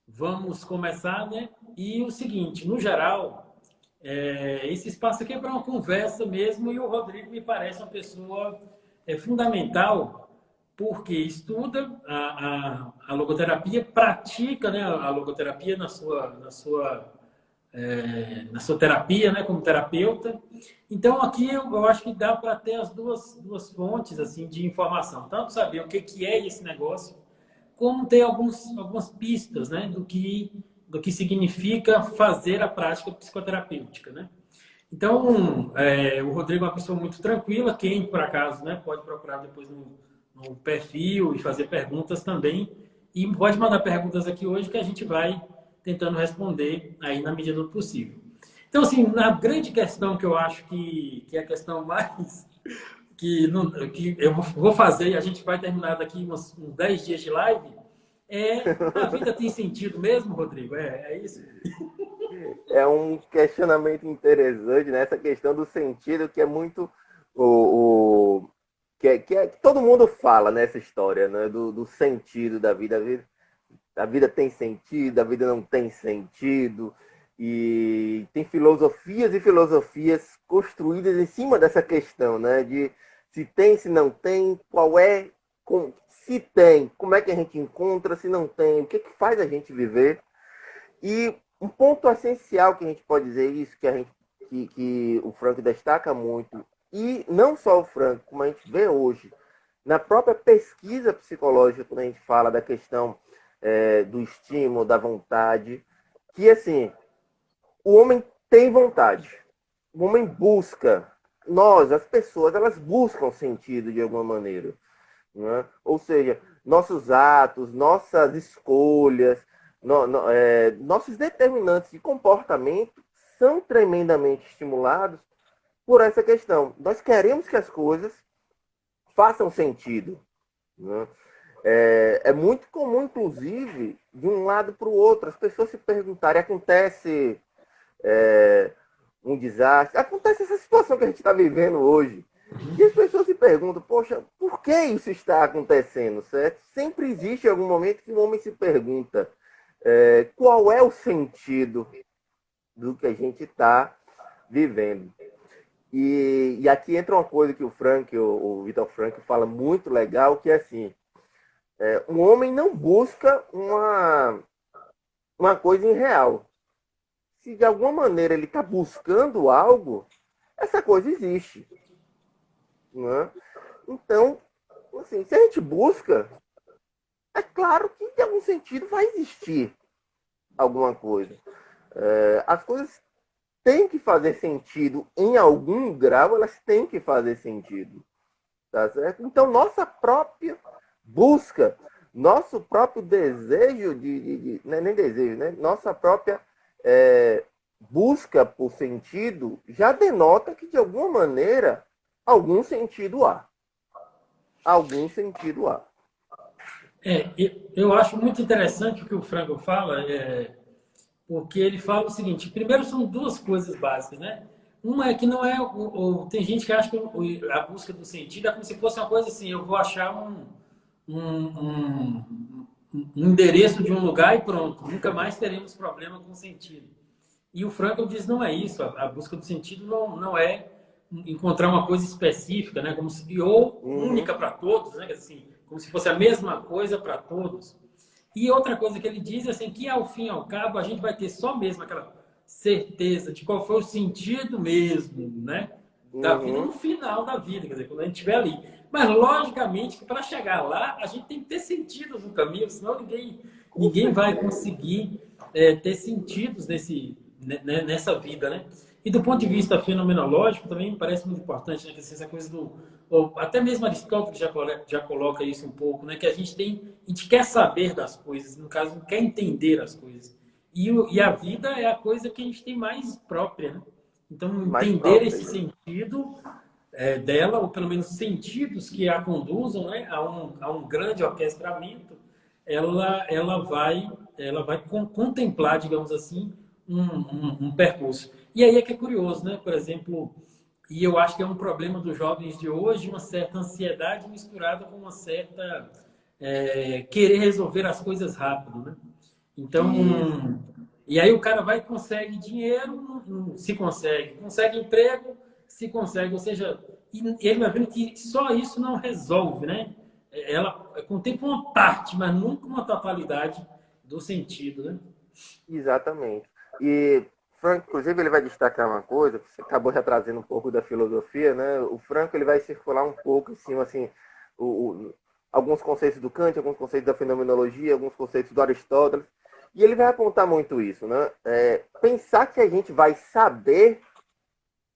Vamos começar, né? E o seguinte, no geral, esse espaço aqui é para uma conversa mesmo, e o Rodrigo me parece uma pessoa fundamental, porque estuda a logoterapia, pratica, né, a logoterapia na sua terapia, né, como terapeuta. Então, aqui eu acho que dá para ter as duas fontes assim, de informação. Tanto saber o que é esse negócio, como ter algumas pistas, né, do que significa fazer a prática psicoterapêutica, né? Então, o Rodrigo é uma pessoa muito tranquila. Quem, por acaso, né, pode procurar depois no perfil e fazer perguntas também. E pode mandar perguntas aqui hoje que a gente vai tentando responder aí na medida do possível. Então, assim, na grande questão que eu acho que é a questão mais que eu vou fazer, e a gente vai terminar daqui uns 10 dias de live, a vida tem sentido mesmo, Rodrigo? É isso? É um questionamento interessante, né? Essa questão do sentido, que é muito que todo mundo fala nessa história, né? Do sentido da vida. A vida tem sentido, a vida não tem sentido. E tem filosofias e filosofias construídas em cima dessa questão, né? De se tem, se não tem, se tem, como é que a gente encontra, se não tem, o que faz a gente viver. E um ponto essencial que a gente pode dizer isso, que o Frank destaca muito, e não só o Frank, como a gente vê hoje, na própria pesquisa psicológica, quando a gente fala da questão do estímulo, da vontade, que assim, o homem tem vontade, o homem busca, as pessoas, elas buscam sentido de alguma maneira, né? Ou seja, nossos atos, nossas escolhas, nossos determinantes de comportamento são tremendamente estimulados por essa questão. Nós queremos que as coisas façam sentido, né? É muito comum, inclusive, de um lado para o outro, as pessoas se perguntarem, acontece um desastre, acontece essa situação que a gente está vivendo hoje, e as pessoas se perguntam, poxa, por que isso está acontecendo, certo? Sempre existe algum momento que o homem se pergunta, qual é o sentido do que a gente está vivendo. E aqui entra uma coisa que o Viktor Frankl fala muito legal, que é assim, um homem não busca uma coisa irreal. Se de alguma maneira ele está buscando algo, essa coisa existe, né? Então, assim, se a gente busca, é claro que de algum sentido vai existir alguma coisa. As coisas têm que fazer sentido em algum grau, elas têm que fazer sentido, tá certo? Então, nossa própria busca, nosso próprio desejo não é nem desejo, né? Nossa própria busca por sentido já denota que de alguma maneira algum sentido há. Algum sentido há. Eu acho muito interessante o que o Franco fala, porque ele fala o seguinte: primeiro, são duas coisas básicas, né? Uma é que não é. Tem gente que acha que a busca do sentido é como se fosse uma coisa assim: eu vou achar um endereço de um lugar e pronto, nunca mais teremos problema com sentido. E o Frankl diz: não é isso, a busca do sentido não é encontrar uma coisa específica, né? Ou única para todos, né? Assim, como se fosse a mesma coisa para todos. E outra coisa que ele diz é assim, que ao fim e ao cabo a gente vai ter só mesmo aquela certeza de qual foi o sentido mesmo, né, da vida no final da vida, quer dizer, quando a gente estiver ali. Mas logicamente que para chegar lá a gente tem que ter sentidos no caminho, senão ninguém vai conseguir ter sentidos nessa vida, né? E do ponto de vista fenomenológico também me parece muito importante, né, que essa coisa até mesmo Aristóteles já coloca isso um pouco, né, que a gente quer saber das coisas, no caso, quer entender as coisas. E a vida é a coisa que a gente tem mais própria, né? Então, entender esse sentido dela, ou pelo menos sentidos que a conduzam, né, a um grande orquestramento, ela vai contemplar, digamos assim, um percurso. E aí é que é curioso, né? Por exemplo, e eu acho que é um problema dos jovens de hoje, uma certa ansiedade misturada com uma certa querer resolver as coisas rápido, né? Então, Isso, e aí o cara vai e consegue dinheiro, se consegue, consegue emprego, se consegue, ou seja, e ele vai vendo que só isso não resolve, né? Ela contempla uma parte, mas nunca uma totalidade do sentido, né? exatamente. E Frank, inclusive, ele vai destacar uma coisa, que você acabou já trazendo um pouco da filosofia, né? O Franco ele vai circular um pouco em cima, assim, alguns conceitos do Kant, alguns conceitos da fenomenologia, alguns conceitos do Aristóteles, e ele vai apontar muito isso, né? Pensar que a gente vai saber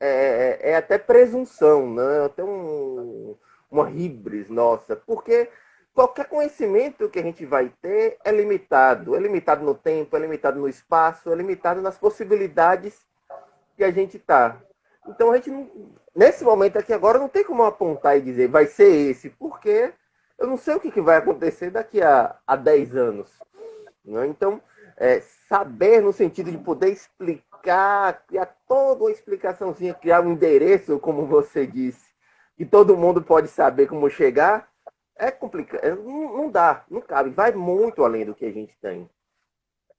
é até presunção, né? Até uma híbris nossa, porque qualquer conhecimento que a gente vai ter é limitado no tempo, é limitado no espaço, é limitado nas possibilidades que a gente está. Então a gente nesse momento aqui agora não tem como apontar e dizer vai ser esse, porque eu não sei o que vai acontecer daqui a 10 anos. Né? Então, saber no sentido de poder explicar, criar toda uma explicaçãozinha, criar um endereço, como você disse, que todo mundo pode saber como chegar, é complicado. Não dá, não cabe. Vai muito além do que a gente tem.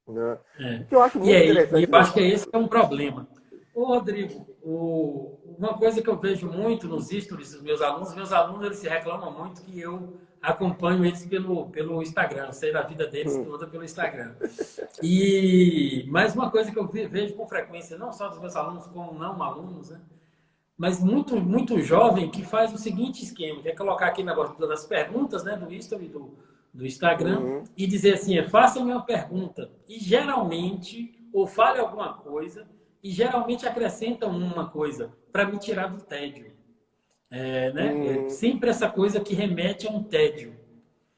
Né? O que eu acho muito E eu interessante acho que é esse que é um problema. Ô, Rodrigo, uma coisa que eu vejo muito nos stories dos meus alunos eles se reclamam muito que eu acompanho eles pelo Instagram, sei da vida deles toda pelo Instagram. E mais uma coisa que eu vejo com frequência, não só dos meus alunos, como não alunos, né? Mas muito jovem que faz o seguinte esquema, que é colocar aqui negócio das perguntas, né, do history do Instagram Uhum. e dizer assim, faça-me uma pergunta. E geralmente, ou fale alguma coisa, e geralmente acrescentam uma coisa para me tirar do tédio. Uhum. Sempre essa coisa que remete a um tédio.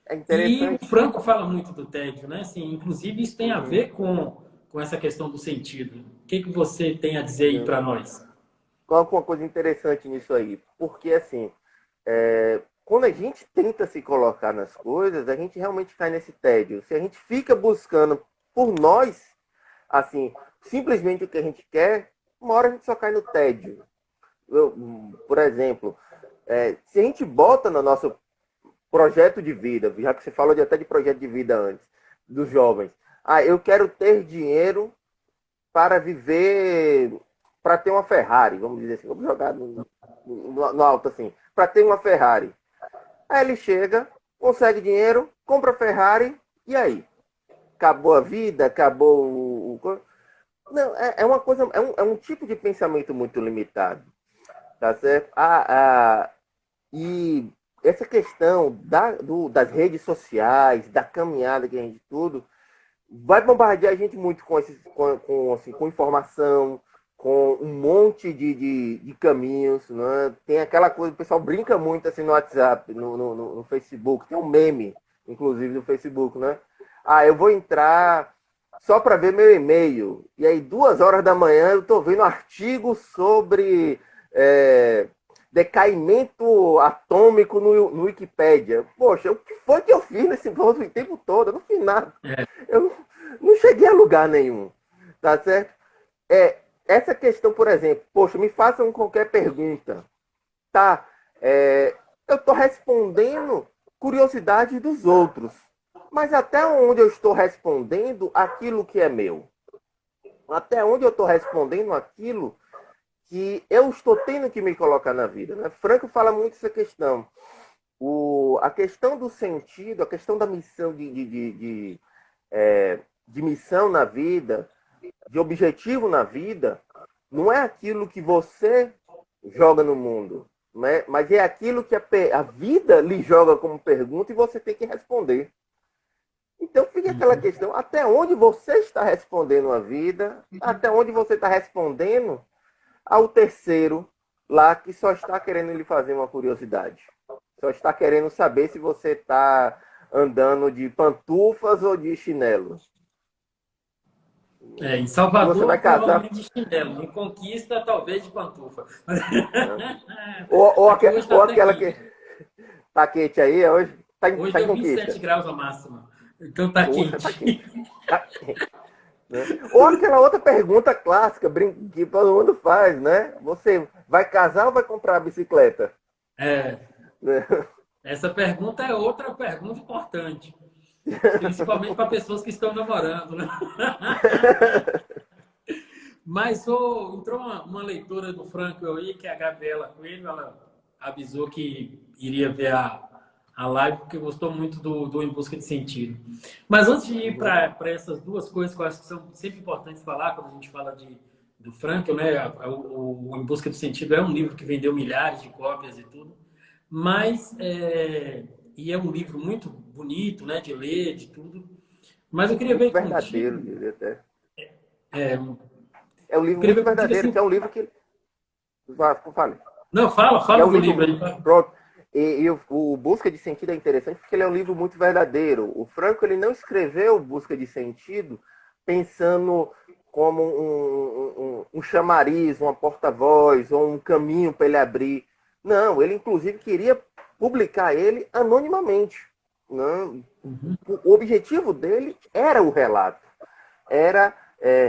É E o interessante. Franco fala muito do tédio, né? Assim, inclusive, isso tem a Uhum. ver com essa questão do sentido. O que você tem a dizer aí Né? para nós? Coloca uma coisa interessante nisso aí, porque assim, quando a gente tenta se colocar nas coisas, a gente realmente cai nesse tédio. Se a gente fica buscando por nós, assim, simplesmente o que a gente quer, uma hora a gente só cai no tédio. Por exemplo, se a gente bota no nosso projeto de vida, já que você falou até de projeto de vida antes, dos jovens, eu quero ter dinheiro para viver, para ter uma Ferrari, vamos dizer assim, vamos jogar no alto assim, para ter uma Ferrari. Aí ele chega, consegue dinheiro, compra a Ferrari, e aí? Acabou a vida? Acabou Não, é uma coisa, é um tipo de pensamento muito limitado, tá certo? E essa questão das redes sociais, da caminhada que a gente tudo, vai bombardear a gente muito com informação, com um monte de caminhos. Né? Tem aquela coisa, o pessoal brinca muito assim no WhatsApp, no Facebook, tem um meme, inclusive, no Facebook, né? Eu vou entrar só para ver meu e-mail. E aí, 2 horas da manhã, eu estou vendo artigo sobre decaimento atômico no Wikipédia. Poxa, o que foi que eu fiz nesse tempo todo? Eu não fiz nada. Eu não cheguei a lugar nenhum, tá certo? Essa questão, por exemplo, poxa, me façam qualquer pergunta, tá? Eu estou respondendo curiosidade dos outros, mas até onde eu estou respondendo aquilo que é meu? Até onde eu estou respondendo aquilo que eu estou tendo que me colocar na vida? Né? Franco fala muito essa questão. A questão do sentido, a questão da missão de missão na vida, de objetivo na vida, não é aquilo que você joga no mundo, né? Mas é aquilo que a vida lhe joga como pergunta e você tem que responder. Então fica aquela questão, até onde você está respondendo a vida, até onde você está respondendo ao terceiro lá que só está querendo lhe fazer uma curiosidade. Só está querendo saber se você está andando de pantufas ou de chinelos. Em Se você vai Salvador, casar. provavelmente de chinelo. Em Conquista, talvez de pantufa. Ou, Aqui hoje está ou até aquela que quente. tá quente aí, hoje Hoje tá em deu 27 conquista. graus a máxima. Então tá Poxa, tá quente. quente. Tá quente. Né? Ou aquela outra pergunta clássica que todo mundo faz, né? Você vai casar ou vai comprar a bicicleta? É, Né? Essa pergunta é outra pergunta importante, principalmente para pessoas que estão namorando, né? Mas entrou uma leitora do Franco aí, que é a Gabriela Coelho, ela avisou que iria ver a live porque gostou muito do Em Busca de Sentido. Mas antes de ir para essas duas coisas que eu acho que são sempre importantes falar quando a gente fala do Franco, né? O Em Busca de Sentido é um livro que vendeu milhares de cópias e tudo, mas e é um livro muito bonito, né? De ler, de tudo. Mas eu queria Muito ver verdadeiro, contigo, diria até. eu É um livro queria muito ver contigo verdadeiro, que assim. é um livro que... Fale. Não, fala, Que é fala um do livro... livro aí. Pronto. E o Busca de Sentido é interessante porque ele é um livro muito verdadeiro. O Franco, ele não escreveu Busca de Sentido pensando como um chamariz, uma porta-voz ou um caminho para ele abrir. Não, ele inclusive queria publicar ele anonimamente. Não, Uhum. o objetivo dele era o relato, era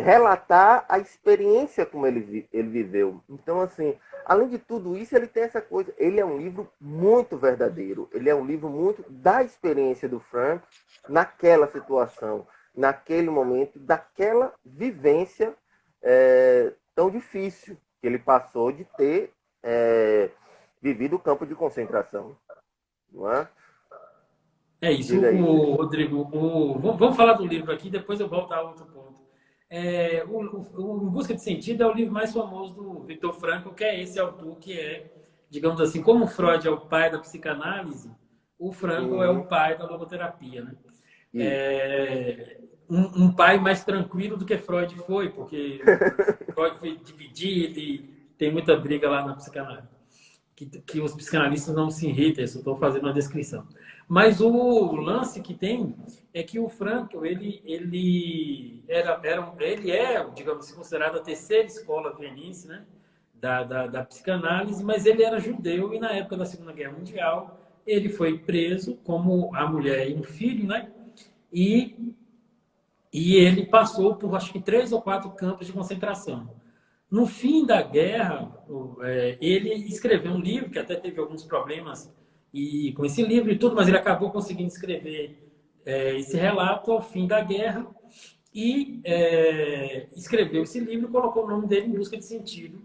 relatar a experiência como ele viveu. Então, assim, além de tudo isso, ele tem essa coisa, ele é um livro muito verdadeiro, ele é um livro muito da experiência do Frank naquela situação, naquele momento, daquela vivência tão difícil que ele passou de ter vivido o campo de concentração. Não é? É isso, Diga aí. Rodrigo. Vamos falar do livro aqui, depois eu volto a outro ponto. O Em Busca de Sentido é o livro mais famoso do Viktor Frankl, que é esse autor que é, digamos assim, como Freud é o pai da psicanálise, o Frankl é o Uhum. pai da logoterapia, né? Isso. Um pai mais tranquilo do que Freud foi, porque Freud foi dividido e tem muita briga lá na psicanálise. Que os psicanalistas não se irritem, eu só estou fazendo uma descrição. Mas o lance que tem é que o Frankl, ele é, digamos assim, considerado a terceira escola vienice, né, da psicanálise, mas ele era judeu e na época da Segunda Guerra Mundial ele foi preso, como a mulher e um filho, né, e, e ele passou por, acho que, 3 ou 4 campos de concentração. No fim da guerra, ele escreveu um livro que até teve alguns problemas com esse livro e tudo, mas ele acabou conseguindo escrever esse relato ao fim da guerra e escreveu esse livro e colocou o nome dele Em Busca de Sentido.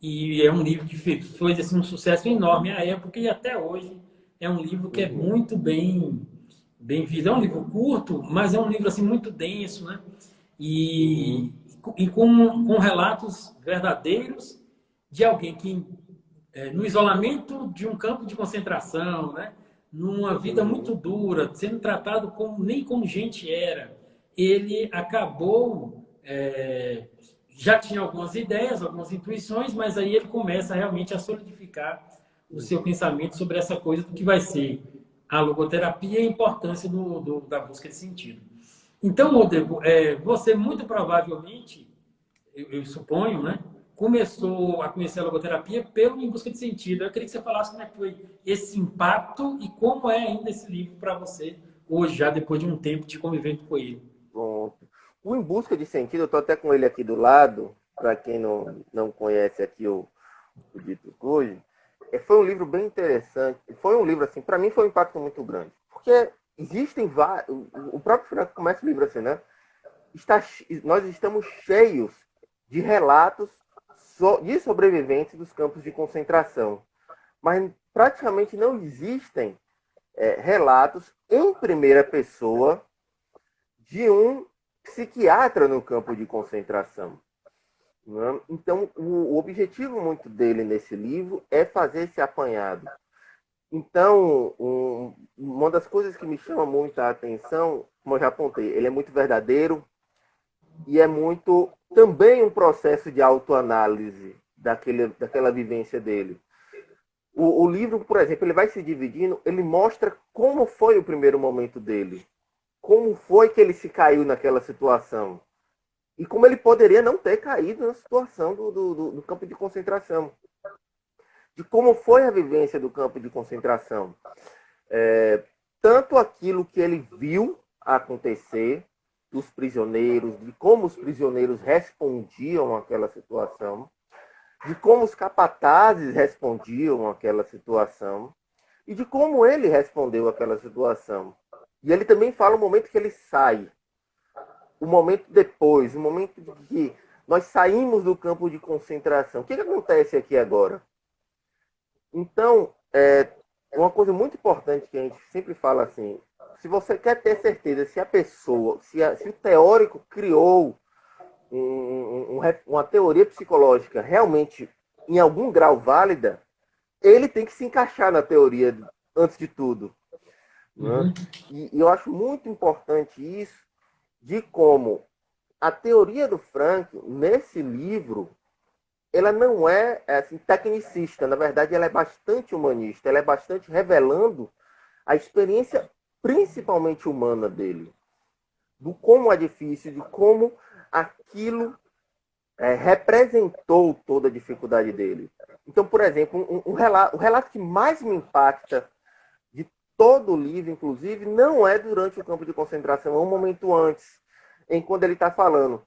E é um livro que foi assim, um sucesso enorme à época e até hoje é um livro que é Uhum. muito bem visto. É um livro curto, mas é um livro assim muito denso, né? Uhum. E com relatos verdadeiros de alguém que, no isolamento de um campo de concentração, né, numa vida muito Uhum. dura, sendo tratado nem como gente era, ele acabou. Já tinha algumas ideias, algumas intuições, mas aí ele começa realmente a solidificar o seu Uhum. pensamento sobre essa coisa do que vai ser a logoterapia e a importância da busca de sentido. Então, Rodrigo, você muito provavelmente, eu suponho, né, começou a conhecer a logoterapia pelo Em Busca de Sentido. Eu queria que você falasse como é que foi esse impacto e como é ainda esse livro para você hoje, já depois de um tempo de convivendo com ele. Pronto. O Em Busca de Sentido, eu estou até com ele aqui do lado, para quem não conhece aqui o Dito Cujo, foi um livro bem interessante. Foi um livro, assim, para mim foi um impacto muito grande. Porque existem vários. O próprio Franco começa o livro assim, né? Nós estamos cheios de relatos de sobreviventes dos campos de concentração. Mas praticamente não existem relatos em primeira pessoa de um psiquiatra no campo de concentração. Né? Então, o objetivo muito dele nesse livro é fazer esse apanhado. Então, uma das coisas que me chama muito a atenção, como eu já apontei, ele é muito verdadeiro e é muito também um processo de autoanálise daquela vivência dele. O livro, por exemplo, ele vai se dividindo, ele mostra como foi o primeiro momento dele, como foi que ele se caiu naquela situação e como ele poderia não ter caído na situação do campo de concentração, de como foi a vivência do campo de concentração. Tanto aquilo que ele viu acontecer, dos prisioneiros, de como os prisioneiros respondiam àquela situação, de como os capatazes respondiam àquela situação, e de como ele respondeu àquela situação. E ele também fala o momento que ele sai, o momento depois, o momento de que nós saímos do campo de concentração. O que acontece aqui agora? Então, uma coisa muito importante que a gente sempre fala assim, se você quer ter certeza se a pessoa, se o teórico criou uma teoria psicológica realmente em algum grau válida, ele tem que se encaixar na teoria antes de tudo. Né? E eu acho muito importante isso, de como a teoria do Frank, nesse livro, ela não é assim, tecnicista, na verdade ela é bastante humanista, ela é bastante revelando a experiência principalmente humana dele, do como é difícil, de como aquilo representou toda a dificuldade dele. Então, por exemplo, o relato que mais me impacta de todo o livro, inclusive, não é durante o campo de concentração, é um momento antes, em quando ele está falando.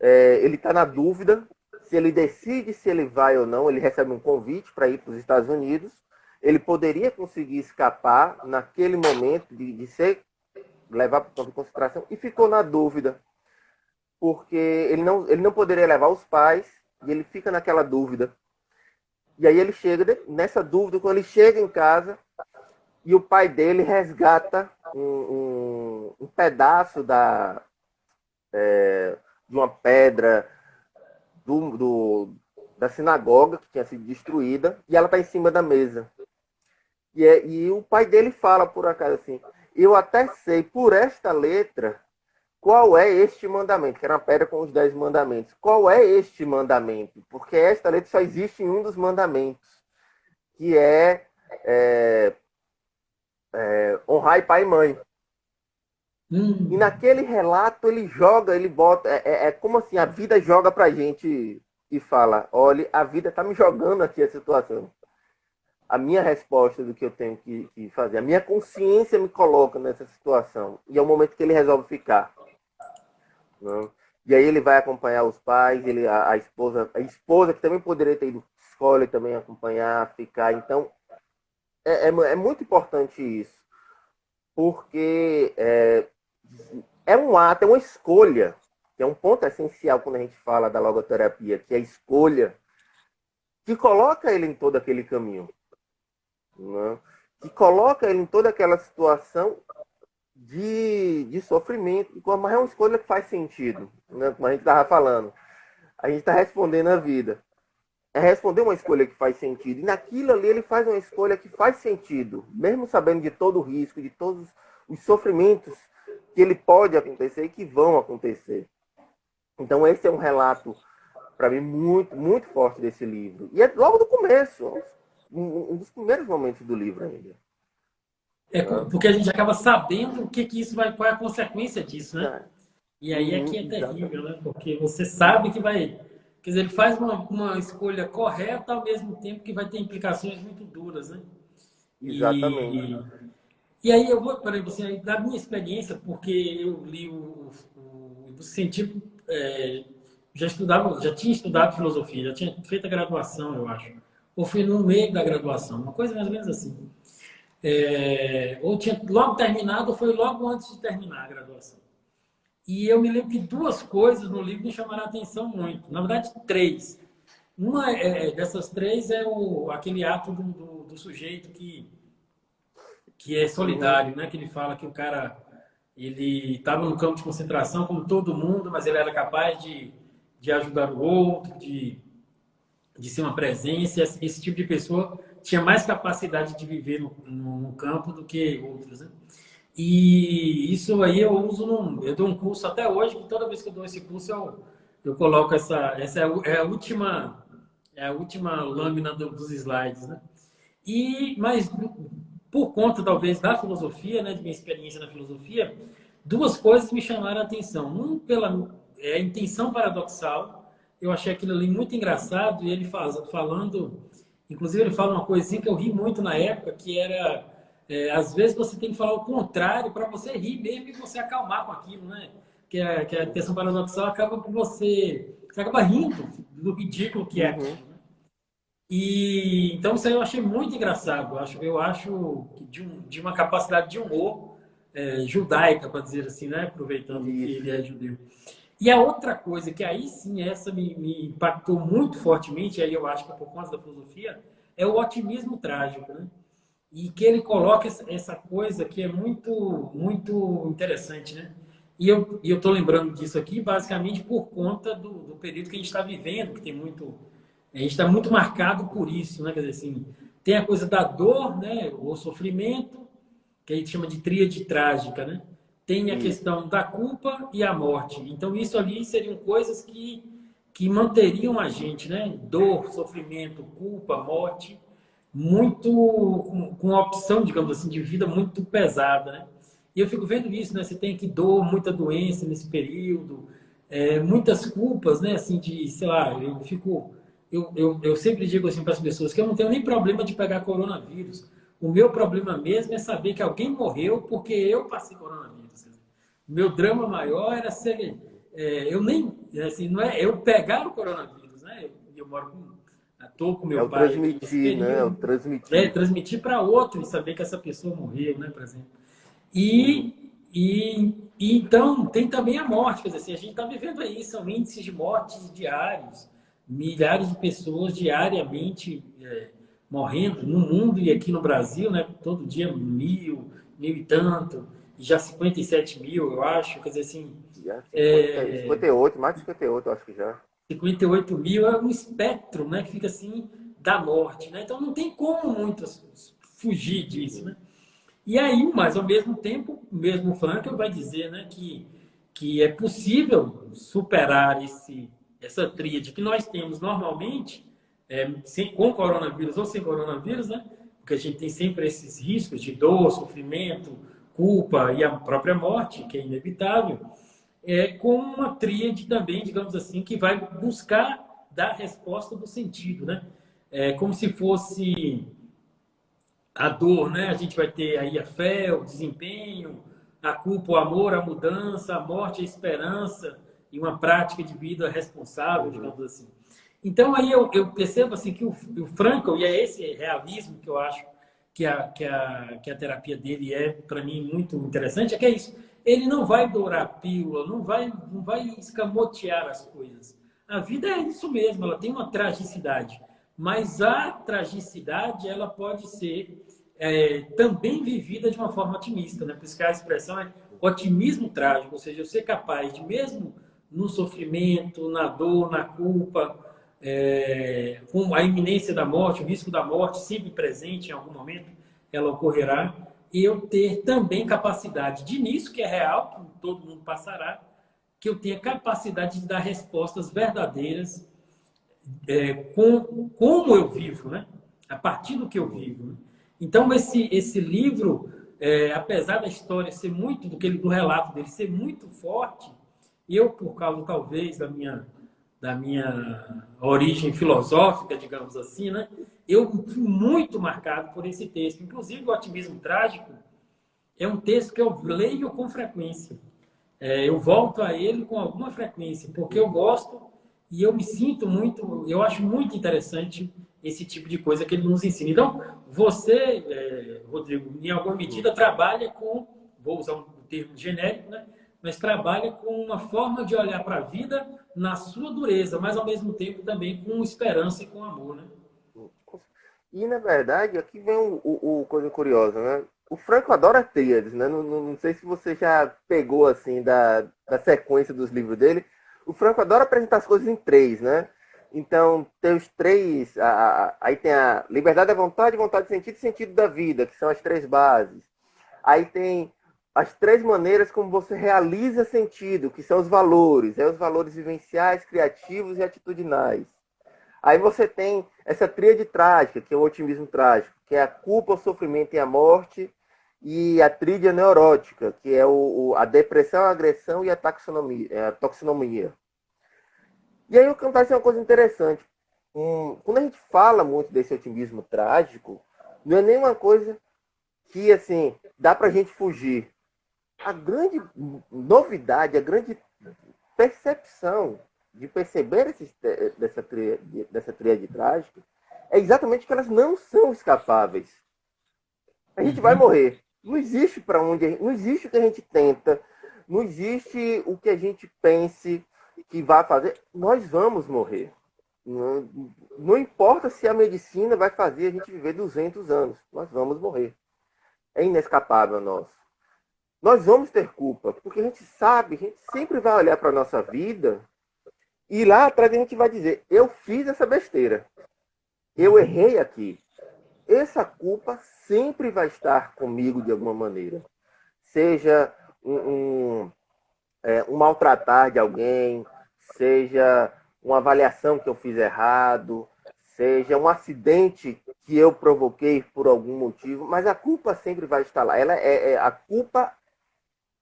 Ele está na dúvida se ele decide se ele vai ou não, ele recebe um convite para ir para os Estados Unidos, ele poderia conseguir escapar naquele momento de ser levar para o campo de concentração e ficou na dúvida, porque ele não poderia levar os pais e ele fica naquela dúvida. E aí ele chega nessa dúvida, quando ele chega em casa e o pai dele resgata um pedaço de uma pedra da sinagoga que tinha sido destruída e ela está em cima da mesa. E o pai dele fala, por acaso, assim, eu até sei por esta letra qual é este mandamento, que era uma pedra com os 10 mandamentos. Qual é este mandamento? Porque esta letra só existe em um dos mandamentos, que é honrar pai e mãe. E naquele relato ele joga, ele bota, como assim, a vida joga pra gente e fala, olha, a vida tá me jogando aqui a situação. A minha resposta do que eu tenho que fazer, a minha consciência me coloca nessa situação. E é o momento que ele resolve ficar. Né? E aí ele vai acompanhar os pais, a esposa que também poderia ter ido escolhe também acompanhar, ficar. Então, é muito importante isso. Porque é um ato, é uma escolha, que é um ponto essencial quando a gente fala da logoterapia, que é a escolha que coloca ele em todo aquele caminho. Né? Que coloca ele em toda aquela situação de sofrimento, mas é uma escolha que faz sentido, né? Como a gente estava falando. A gente está respondendo a vida. É responder uma escolha que faz sentido. E naquilo ali ele faz uma escolha que faz sentido, mesmo sabendo de todo o risco, de todos os sofrimentos que ele pode acontecer e que vão acontecer. Então esse é um relato, para mim, muito, muito forte desse livro. E é logo do começo, um dos primeiros momentos do livro ainda. Porque a gente acaba sabendo o que isso vai, qual é a consequência disso, né? E aí é que é terrível, né? Porque você sabe que vai... Quer dizer, ele faz uma escolha correta ao mesmo tempo que vai ter implicações muito duras, né? Exatamente. E aí eu vou, para você, da minha experiência, porque eu li o científico, já tinha estudado filosofia, já tinha feito a graduação, eu acho. Ou foi no meio da graduação, uma coisa mais ou menos assim. Ou tinha logo terminado, ou foi logo antes de terminar a graduação. E eu me lembro que duas coisas no livro me chamaram a atenção muito. Na verdade, três. Uma dessas três é aquele ato do sujeito que é solidário, né? Que ele fala que o cara ele estava no campo de concentração como todo mundo, mas ele era capaz de ajudar o outro, de ser uma presença. Esse tipo de pessoa tinha mais capacidade de viver no campo do que outros, né? E isso aí eu uso eu dou um curso até hoje, que toda vez que eu dou esse curso eu coloco essa é a última lâmina dos slides, né? Mas por conta talvez da filosofia, né, de minha experiência na filosofia, duas coisas me chamaram a atenção. Um pela intenção paradoxal, eu achei aquilo ali muito engraçado e ele falando, inclusive ele fala uma coisa assim que eu ri muito na época, que era às vezes você tem que falar o contrário para você rir mesmo e você acalmar com aquilo, né? Que a intenção paradoxal acaba com você acaba rindo do ridículo que é aquilo, né? E então isso aí eu achei muito engraçado. Eu acho que de uma capacidade de humor judaica, para dizer assim, né? Aproveitando que Isso. ele é judeu. E a outra coisa que aí sim, essa me impactou muito fortemente, aí eu acho que é por conta da filosofia, é o otimismo trágico, né? E que ele coloca essa coisa que é muito interessante, né? E eu estou lembrando disso aqui basicamente por conta do período que a gente está vivendo, que tem muito. A gente está muito marcado por isso, né? Quer dizer assim, tem a coisa da dor, né? O sofrimento, que a gente chama de tríade trágica, né? Tem a Isso. questão da culpa e a morte. Então, isso ali seriam coisas que manteriam a gente, né? Dor, sofrimento, culpa, morte, muito com uma opção, digamos assim, de vida muito pesada, né? E eu fico vendo isso, né? Você tem que dor, muita doença nesse período, muitas culpas, né? Assim, de, sei lá, eu sempre digo assim para as pessoas que eu não tenho nem problema de pegar coronavírus. O meu problema mesmo é saber que alguém morreu porque eu passei coronavírus. O meu drama maior era ser. Eu nem. Assim, não é eu pegar o coronavírus, né? Eu moro com. Estou com É meu o pai aqui nesse transmitir, né? É o período. transmitir. Transmitir para outro e saber que essa pessoa morreu, né, por exemplo. Uhum. E então tem também a morte, quer dizer, assim, a gente está vivendo aí, são índices de mortes diários, milhares de pessoas diariamente morrendo no mundo e aqui no Brasil, né? Todo dia 1.000 e tanto, já 57 mil, eu acho, quer dizer assim, Já 58, mais de 58, eu acho que já. 58 mil é um espectro, né? Que fica assim da morte, né? Então não tem como muito fugir disso, né? E aí, mas ao mesmo tempo, mesmo o Frankel vai dizer, né, que é possível superar essa tríade que nós temos normalmente, com coronavírus ou sem coronavírus, né? Porque a gente tem sempre esses riscos de dor, sofrimento, culpa e a própria morte, que é inevitável, com uma tríade também, digamos assim, que vai buscar dar resposta do sentido, né? É como se fosse a dor, né? A gente vai ter aí a fé, o desempenho, a culpa, o amor, a mudança, a morte, a esperança e uma prática de vida responsável, Uhum. digamos assim. Então aí eu percebo assim que o Frankl, e é esse realismo que eu acho que a terapia dele é, para mim, muito interessante, é que é isso. Ele não vai dourar a pílula, não vai escamotear as coisas. A vida é isso mesmo, ela tem uma tragicidade. Mas a tragicidade, ela pode ser também vivida de uma forma otimista, né? Por isso que a expressão é otimismo trágico, ou seja, eu ser capaz de, mesmo no sofrimento, na dor, na culpa, com a iminência da morte, o risco da morte sempre presente, em algum momento ela ocorrerá, e eu ter também capacidade de, nisso que é real, que todo mundo passará, que eu tenha capacidade de dar respostas verdadeiras com como eu vivo, né? A partir do que eu vivo. Né? Então, esse livro, apesar da história ser muito, do relato dele ser muito forte, eu, por causa, talvez, da minha origem filosófica, digamos assim, né? Eu fui muito marcado por esse texto. Inclusive, o Otimismo Trágico é um texto que eu leio com frequência. Eu volto a ele com alguma frequência, porque eu gosto e eu me sinto muito, eu acho muito interessante esse tipo de coisa que ele nos ensina. Então, você, Rodrigo, em alguma Uhum. medida trabalha com, vou usar um termo genérico, né? Mas trabalha com uma forma de olhar para a vida na sua dureza, mas ao mesmo tempo também com esperança e com amor, né? E, na verdade, aqui vem o coisa curiosa, né? O Franco adora tríades, né? Não sei se você já pegou, assim, da sequência dos livros dele. O Franco adora apresentar as coisas em três, né? Então, tem os três... aí tem a liberdade da vontade, vontade de sentido e sentido da vida, que são as três bases. Aí tem as três maneiras como você realiza sentido, que são os valores. Os valores vivenciais, criativos e atitudinais. Aí você tem essa tríade trágica, que é o otimismo trágico, que é a culpa, o sofrimento e a morte, e a tríade neurótica, que é a depressão, a agressão e a toxonomia. E aí acontece uma coisa interessante. Quando a gente fala muito desse otimismo trágico, não é nenhuma coisa que, assim, dá pra gente fugir. A grande novidade, a grande percepção de perceber dessa tríade trágica é exatamente que elas não são escapáveis. A gente vai Uhum. morrer. Não existe para onde, não existe o que a gente tenta, não existe o que a gente pense que vai fazer. Nós vamos morrer. Não, não importa se a medicina vai fazer a gente viver 200 anos, nós vamos morrer. É inescapável nosso. Nós vamos ter culpa, porque a gente sabe, a gente sempre vai olhar para a nossa vida e lá atrás a gente vai dizer: eu fiz essa besteira, eu Uhum. errei aqui. Essa culpa sempre vai estar comigo de alguma maneira. Seja um maltratar de alguém, seja uma avaliação que eu fiz errado, seja um acidente que eu provoquei por algum motivo, mas a culpa sempre vai estar lá. Ela é a culpa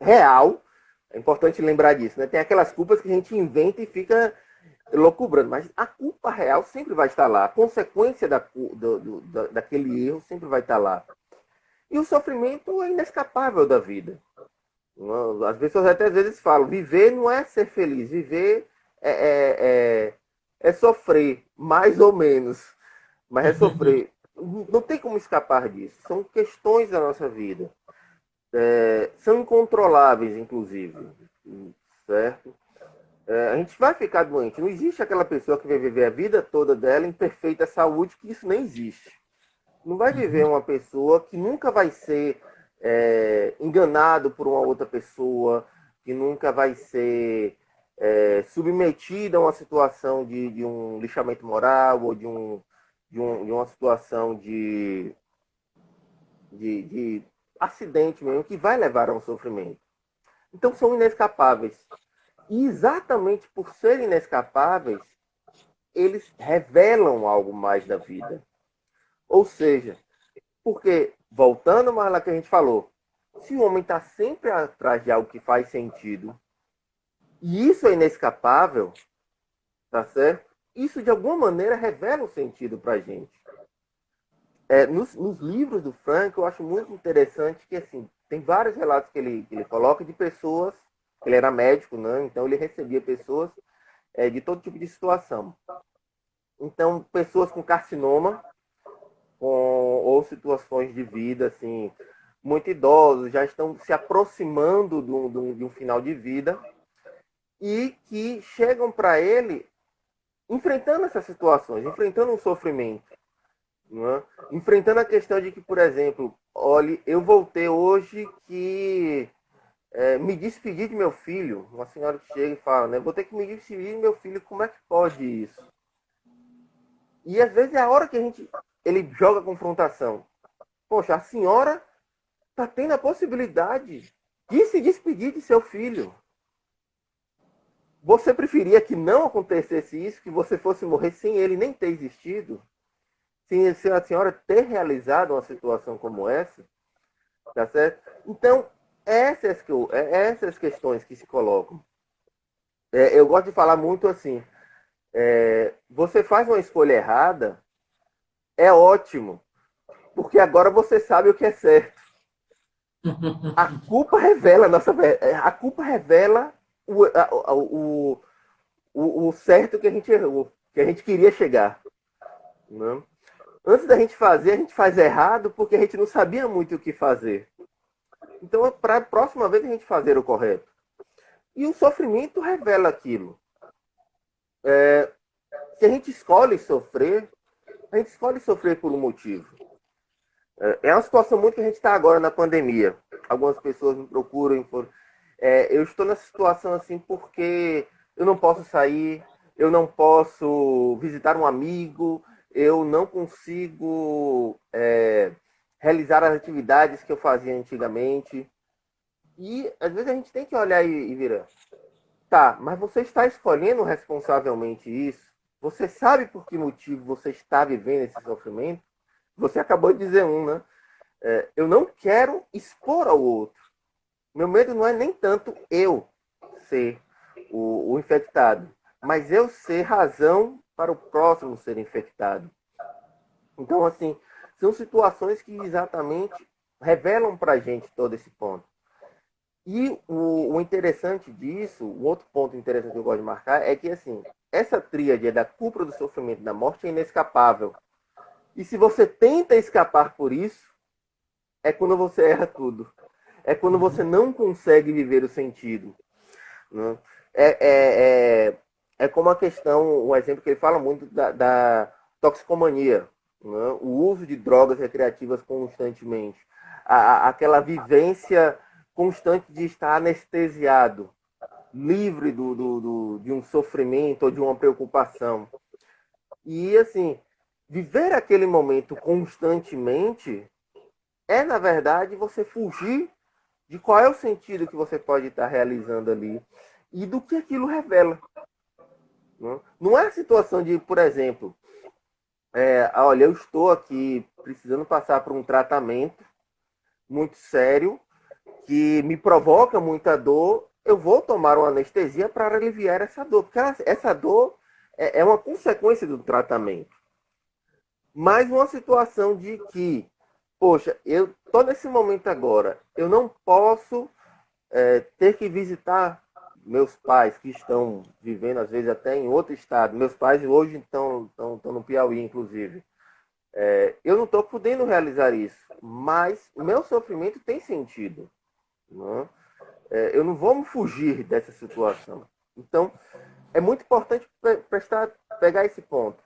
real. É importante lembrar disso, né? Tem aquelas culpas que a gente inventa e fica loucubrando, mas a culpa real sempre vai estar lá. A consequência daquele erro sempre vai estar lá. E o sofrimento é inescapável da vida. As pessoas até às vezes falam, viver não é ser feliz, viver é, é sofrer, mais ou menos, mas é sofrer. Não tem como escapar disso. São questões da nossa vida. São incontroláveis, inclusive. Certo? A gente vai ficar doente. Não existe aquela pessoa que vai viver a vida toda dela em perfeita saúde, que isso nem existe. Não vai viver Uhum. uma pessoa que nunca vai ser enganado por uma outra pessoa, que nunca vai ser submetida a uma situação de um lixamento moral ou de uma situação de acidente mesmo, que vai levar a um sofrimento. Então são inescapáveis. E exatamente por serem inescapáveis, eles revelam algo mais da vida. Ou seja, porque, voltando mais lá que a gente falou, se o homem está sempre atrás de algo que faz sentido, e isso é inescapável, tá certo? Isso de alguma maneira revela o sentido para a gente. Nos livros do Frank, eu acho muito interessante que assim tem vários relatos que ele coloca de pessoas. Ele era médico, né? Então ele recebia pessoas de todo tipo de situação. Então, pessoas com carcinoma, com, ou situações de vida assim muito idosos, já estão se aproximando de um final de vida e que chegam para ele enfrentando essas situações, enfrentando um sofrimento, não é? Enfrentando a questão de que, por exemplo, olhe, eu voltei hoje que me despedi de meu filho. Uma senhora que chega e fala, né? Vou ter que me despedir de meu filho, como é que pode isso? E às vezes é a hora que ele joga a confrontação. Poxa, a senhora está tendo a possibilidade de se despedir de seu filho. Você preferia que não acontecesse isso, que você fosse morrer sem ele nem ter existido? Sem a senhora ter realizado uma situação como essa? Tá certo? Então, essas questões que se colocam. Eu gosto de falar muito assim, você faz uma escolha errada, é ótimo, porque agora você sabe o que é certo. A culpa revela a culpa revela o, a- o certo que a gente errou, que a gente queria chegar. Né? Antes da gente fazer, a gente faz errado porque a gente não sabia muito o que fazer. Então, para a próxima vez, a gente fazer o correto. E o sofrimento revela aquilo. Se a gente escolhe sofrer, a gente escolhe sofrer por um motivo. É uma situação muito que a gente está agora na pandemia. Algumas pessoas me procuram e falam, eu estou nessa situação assim porque eu não posso sair, eu não posso visitar um amigo, eu não consigo realizar as atividades que eu fazia antigamente. E às vezes a gente tem que olhar e virar. Tá, mas você está escolhendo responsavelmente isso? Você sabe por que motivo você está vivendo esse sofrimento? Você acabou de dizer né? Eu não quero expor ao outro. Meu medo não é nem tanto eu ser o infectado, mas eu ser razão para o próximo ser infectado. Então, assim, são situações que exatamente revelam para a gente todo esse ponto. E o interessante disso, o outro ponto interessante que eu gosto de marcar é que, assim, essa tríade da culpa, do sofrimento e da morte é inescapável. E se você tenta escapar por isso, é quando você erra tudo. É quando você não consegue viver o sentido. Né? É como a questão, o exemplo que ele fala muito da toxicomania, né? O uso de drogas recreativas constantemente. Aquela vivência constante de estar anestesiado, livre de um sofrimento ou de uma preocupação. E, assim, viver aquele momento constantemente é, na verdade, você fugir de qual é o sentido que você pode estar realizando ali e do que aquilo revela. Não é a situação de, por exemplo, olha, eu estou aqui precisando passar por um tratamento muito sério que me provoca muita dor, eu vou tomar uma anestesia para aliviar essa dor, porque essa dor é uma consequência do tratamento. Mas uma situação de que, poxa, eu estou nesse momento agora, eu não posso ter que visitar meus pais que estão vivendo, às vezes, até em outro estado. Meus pais hoje estão no Piauí, inclusive. Eu não estou podendo realizar isso, mas o meu sofrimento tem sentido. Né? Eu não vou me fugir dessa situação. Então, é muito importante pegar esse ponto.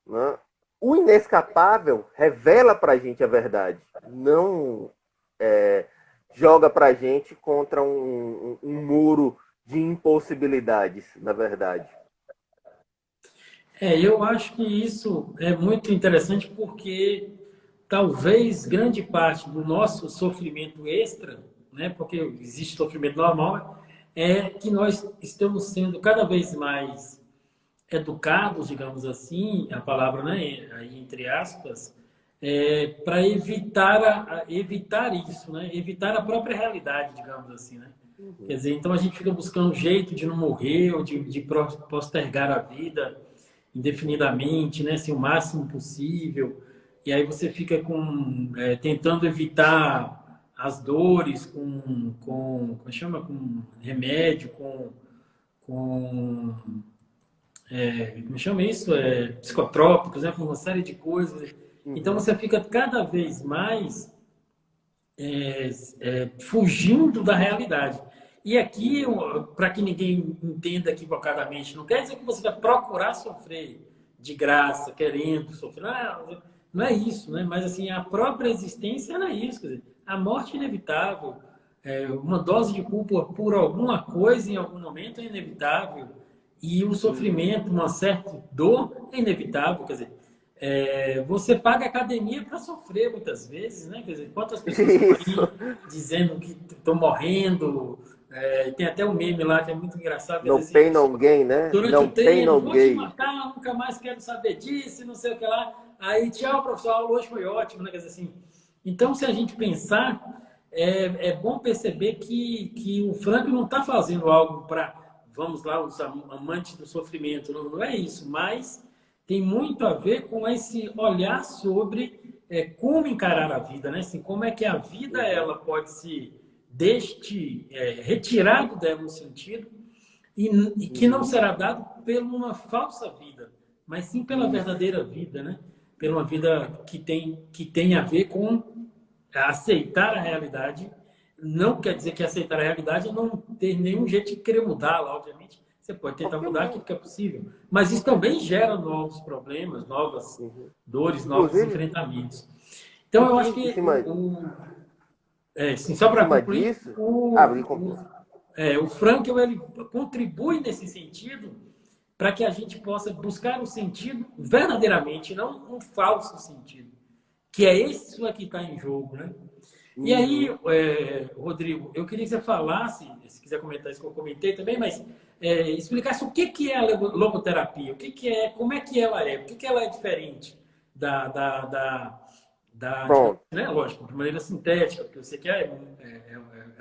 Né? O inescapável revela para a gente a verdade, não joga para a gente contra um muro de impossibilidades, na verdade. Eu acho que isso é muito interessante porque talvez grande parte do nosso sofrimento extra, né, porque existe sofrimento normal, é que nós estamos sendo cada vez mais educados, digamos assim, a palavra, né, aí entre aspas, para evitar isso, né, evitar a própria realidade, digamos assim, né. Quer dizer, então a gente fica buscando um jeito de não morrer ou de postergar a vida indefinidamente, né, assim, o máximo possível. E aí você fica tentando evitar as dores como chama? Com remédio, com como chama isso? Psicotrópicos, né, com uma série de coisas. Então Uhum. você fica cada vez mais fugindo da realidade. E aqui, para que ninguém entenda equivocadamente, não quer dizer que você vai procurar sofrer de graça, querendo sofrer. Não, não é isso, né? Mas assim, a própria existência era isso. Quer dizer, a morte é inevitável. Uma dose de culpa por alguma coisa em algum momento é inevitável. E o sofrimento, uma certa dor é inevitável. Quer dizer, você paga academia para sofrer muitas vezes, né? Quer dizer, quantas pessoas estão Isso. aí dizendo que estão morrendo? Tem até um meme lá que é muito engraçado, quer No dizer assim, pain, no gain, né? durante No o pain, treino, no vou te gain. matar, nunca mais quero saber disso, não sei o que lá. Aí, tchau, professor, a aula hoje foi ótima, né? Quer dizer assim. Então, se a gente pensar, é bom perceber que o Frank não está fazendo algo para, vamos lá, os amantes do sofrimento, não é isso, mas tem muito a ver com esse olhar sobre como encarar a vida, né? Assim, como é que a vida ela pode se retirado dela um sentido e que não será dado por uma falsa vida, mas sim pela Isso. verdadeira vida, né? Pela uma vida que tem a ver com aceitar a realidade. Não quer dizer que aceitar a realidade é não ter nenhum jeito de querer mudá-la, obviamente. Você pode tentar mudar aquilo Obviamente. que é possível. Mas isso também gera novos problemas, novas Uhum. dores, novos Inclusive, enfrentamentos. Então, eu acho em que cima, sim, só em para cima concluir, disso, me conclua. o Frankel ele contribui nesse sentido para que a gente possa buscar o sentido verdadeiramente, não um falso sentido, que é isso que está em jogo, né? E aí, Uhum. Rodrigo, eu queria que você falasse, se quiser comentar isso que eu comentei também, mas explicasse o que é a logoterapia, como é que ela é, por que ela é diferente digamos, Pronto. né? Lógico, de maneira sintética, porque você quer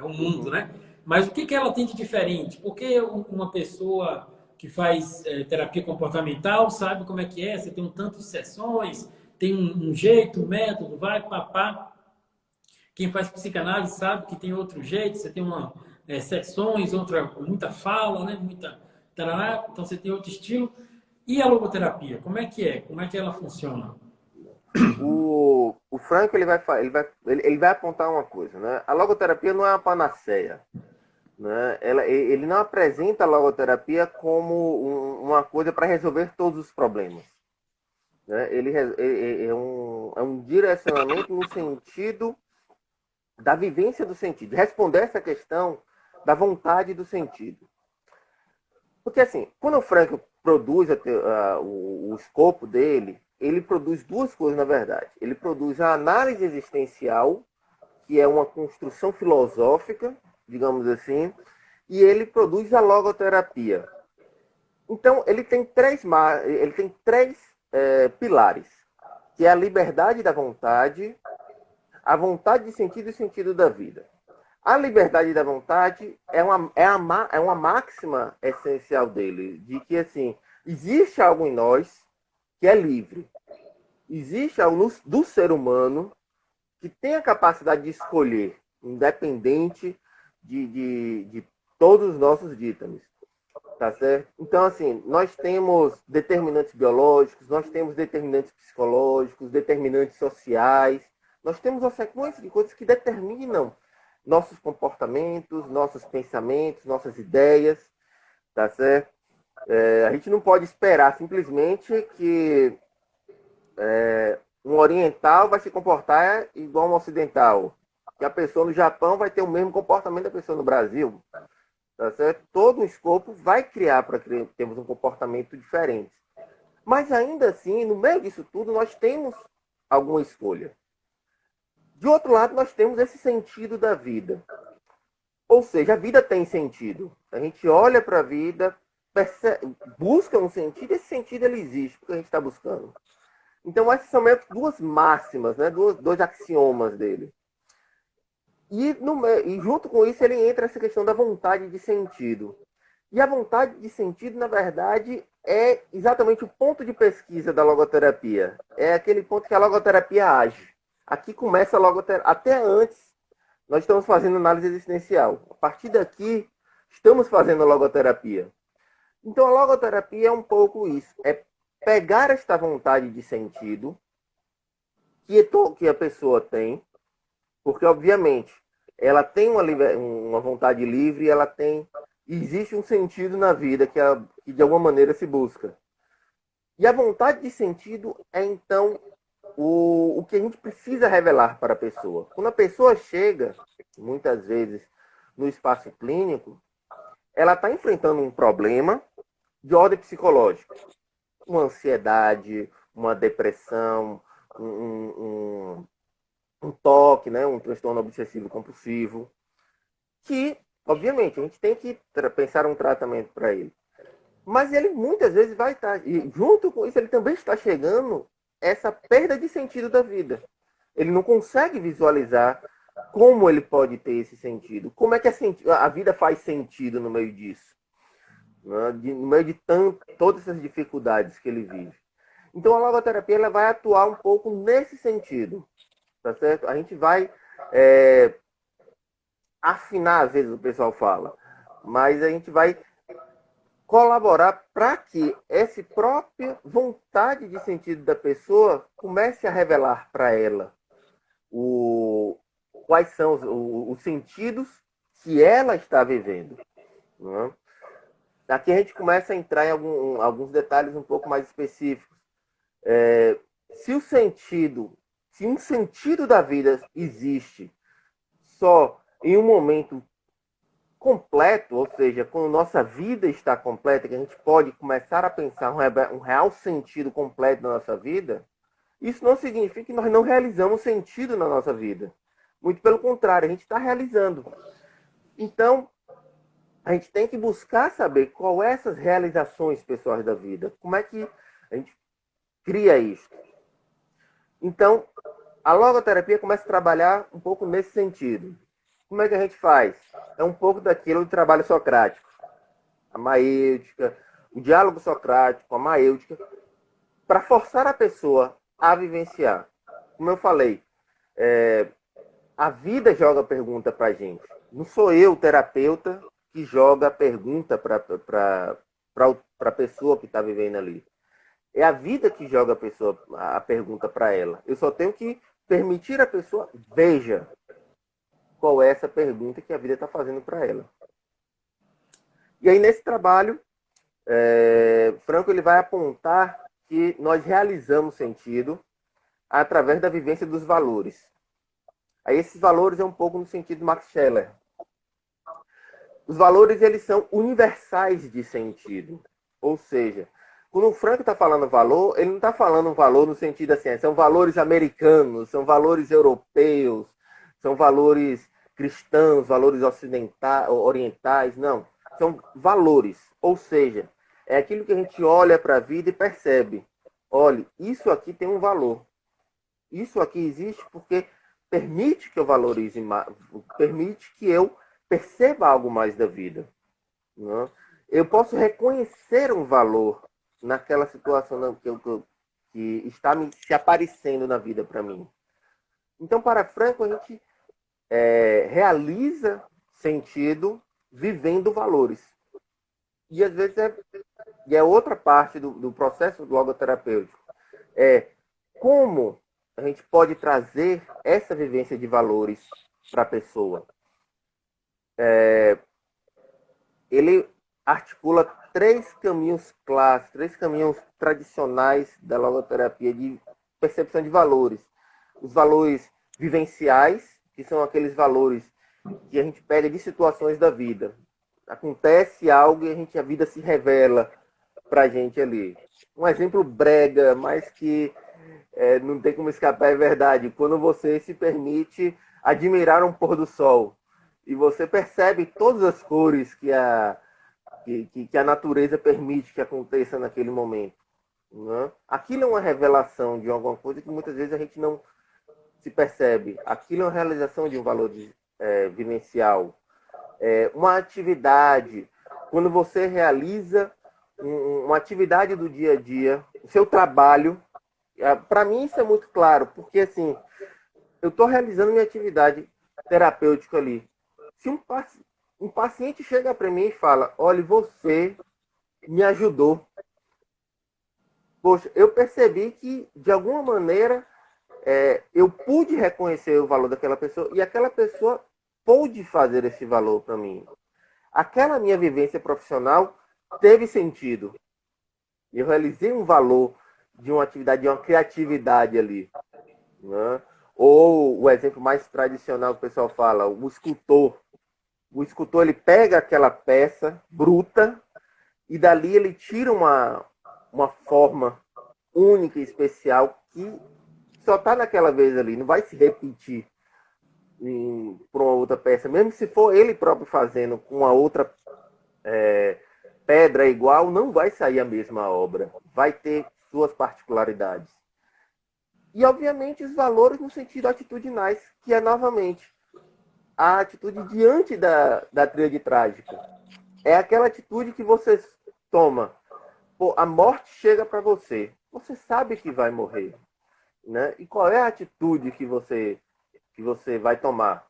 um mundo, Uhum. né? Mas o que ela tem de diferente? Porque uma pessoa que faz terapia comportamental sabe como é que é, você tem um tanto de sessões, tem um jeito, um método, vai, papá. Quem faz psicanálise sabe que tem outro jeito, você tem sessões, muita fala, né? Muita. Tarará, então você tem outro estilo. E a logoterapia, como é que é? Como é que ela funciona? O Franco ele vai apontar uma coisa, né? A logoterapia não é uma panaceia, né? Ele não apresenta a logoterapia como uma coisa para resolver todos os problemas, né? É um direcionamento no sentido da vivência do sentido, responder essa questão da vontade do sentido. Porque assim, quando o Frank produz o escopo dele, ele produz duas coisas, na verdade. Ele produz a análise existencial, que é uma construção filosófica, digamos assim, e ele produz a logoterapia. Então, ele tem três pilares, que é a liberdade da vontade, a vontade de sentido e o sentido da vida. A liberdade da vontade é uma máxima essencial dele, de que assim, existe algo em nós que é livre. Existe algo do ser humano que tem a capacidade de escolher, independente de todos os nossos dítames. Tá certo? Então, assim, nós temos determinantes biológicos, nós temos determinantes psicológicos, determinantes sociais, nós temos uma sequência de coisas que determinam nossos comportamentos, nossos pensamentos, nossas ideias, tá certo? A gente não pode esperar simplesmente que um oriental vai se comportar igual um ocidental, que a pessoa no Japão vai ter o mesmo comportamento da pessoa no Brasil, tá certo? Todo o escopo vai criar para que termos um comportamento diferente. Mas ainda assim, no meio disso tudo, nós temos alguma escolha. De outro lado, nós temos esse sentido da vida. Ou seja, a vida tem sentido. A gente olha para a vida, busca um sentido, e esse sentido ele existe, porque a gente está buscando. Então, essas são meio que duas máximas, né? Dois axiomas dele. E junto com isso, ele entra essa questão da vontade de sentido. E a vontade de sentido, na verdade, é exatamente o ponto de pesquisa da logoterapia. É aquele ponto que a logoterapia age. Aqui começa a logoterapia. Até antes, nós estamos fazendo análise existencial. A partir daqui, estamos fazendo a logoterapia. Então, a logoterapia é um pouco isso. É pegar esta vontade de sentido que a pessoa tem, porque, obviamente, ela tem uma vontade livre, existe um sentido na vida que de alguma maneira se busca. E a vontade de sentido é, então, o que a gente precisa revelar para a pessoa. Quando a pessoa chega, muitas vezes, no espaço clínico, ela está enfrentando um problema de ordem psicológica. Uma ansiedade, uma depressão, um TOC, né? Um transtorno obsessivo compulsivo, que, obviamente, a gente tem que pensar um tratamento para ele. Mas ele muitas vezes vai estar, e junto com isso ele também está chegando essa perda de sentido da vida. Ele não consegue visualizar como ele pode ter esse sentido. Como é que a vida faz sentido no meio disso? No meio de todas essas dificuldades que ele vive. Então a logoterapia ela vai atuar um pouco nesse sentido. Tá certo? A gente vai afinar, às vezes o pessoal fala, mas a gente vai colaborar para que essa própria vontade de sentido da pessoa comece a revelar para ela quais são os sentidos que ela está vivendo. Né? Aqui a gente começa a entrar em alguns detalhes um pouco mais específicos. Se um sentido da vida existe só em um momento completo, ou seja, quando nossa vida está completa, que a gente pode começar a pensar um real sentido completo da nossa vida, isso não significa que nós não realizamos sentido na nossa vida. Muito pelo contrário, a gente está realizando. Então, a gente tem que buscar saber qual é essas realizações pessoais da vida. Como é que a gente cria isso? Então, a logoterapia começa a trabalhar um pouco nesse sentido. Como é que a gente faz? É um pouco daquilo do trabalho socrático. A maêutica, o diálogo socrático, a maêutica, para forçar a pessoa a vivenciar. Como eu falei, a vida joga a pergunta para a gente. Não sou eu, o terapeuta, que joga a pergunta para a pessoa que está vivendo ali. É a vida que joga a pergunta para ela. Eu só tenho que permitir a pessoa veja qual é essa pergunta que a vida está fazendo para ela. E aí, nesse trabalho, Franco ele vai apontar que nós realizamos sentido através da vivência dos valores. Aí, esses valores é um pouco no sentido Max Scheler. Os valores, eles são universais de sentido. Ou seja, quando o Franco está falando valor, ele não está falando valor no sentido assim, são valores americanos, são valores europeus, são valores cristãos, valores orientais, não. São valores, ou seja, é aquilo que a gente olha para a vida e percebe. Olha, isso aqui tem um valor. Isso aqui existe porque permite que eu valorize mais, permite que eu perceba algo mais da vida. Né? Eu posso reconhecer um valor naquela situação que está se aparecendo na vida para mim. Então, para Franco, a gente realiza sentido vivendo valores. E às vezes é outra parte do processo logoterapêutico. É como a gente pode trazer essa vivência de valores para a pessoa. Ele articula 3 caminhos clássicos, 3 caminhos tradicionais da logoterapia de percepção de valores. Os valores vivenciais, que são aqueles valores que a gente pega de situações da vida. Acontece algo e a vida se revela para a gente ali. Um exemplo brega, mas que não tem como escapar, é verdade. Quando você se permite admirar um pôr do sol e você percebe todas as cores que a natureza permite que aconteça naquele momento. Né? Aquilo é uma revelação de alguma coisa que muitas vezes a gente não se percebe. Aquilo é uma realização de um valor vivencial. Uma atividade, quando você realiza uma atividade do dia a dia, o seu trabalho, para mim isso é muito claro, porque assim, eu estou realizando minha atividade terapêutica ali. Se um paciente chega para mim e fala, olha, você me ajudou. Poxa, eu percebi que, de alguma maneira, eu pude reconhecer o valor daquela pessoa e aquela pessoa pôde fazer esse valor para mim. Aquela minha vivência profissional teve sentido. Eu realizei um valor de uma atividade, de uma criatividade ali. Né? Ou o exemplo mais tradicional que o pessoal fala, o escultor. O escultor ele pega aquela peça bruta e dali ele tira uma forma única e especial que só está naquela vez ali, não vai se repetir por uma outra peça. Mesmo se for ele próprio fazendo com uma outra pedra igual, não vai sair a mesma obra. Vai ter suas particularidades. E, obviamente, os valores no sentido atitudinais, que é, novamente, a atitude diante da tríade trágica. É aquela atitude que você toma. Pô, a morte chega para você. Você sabe que vai morrer. Né? E qual é a atitude que você vai tomar?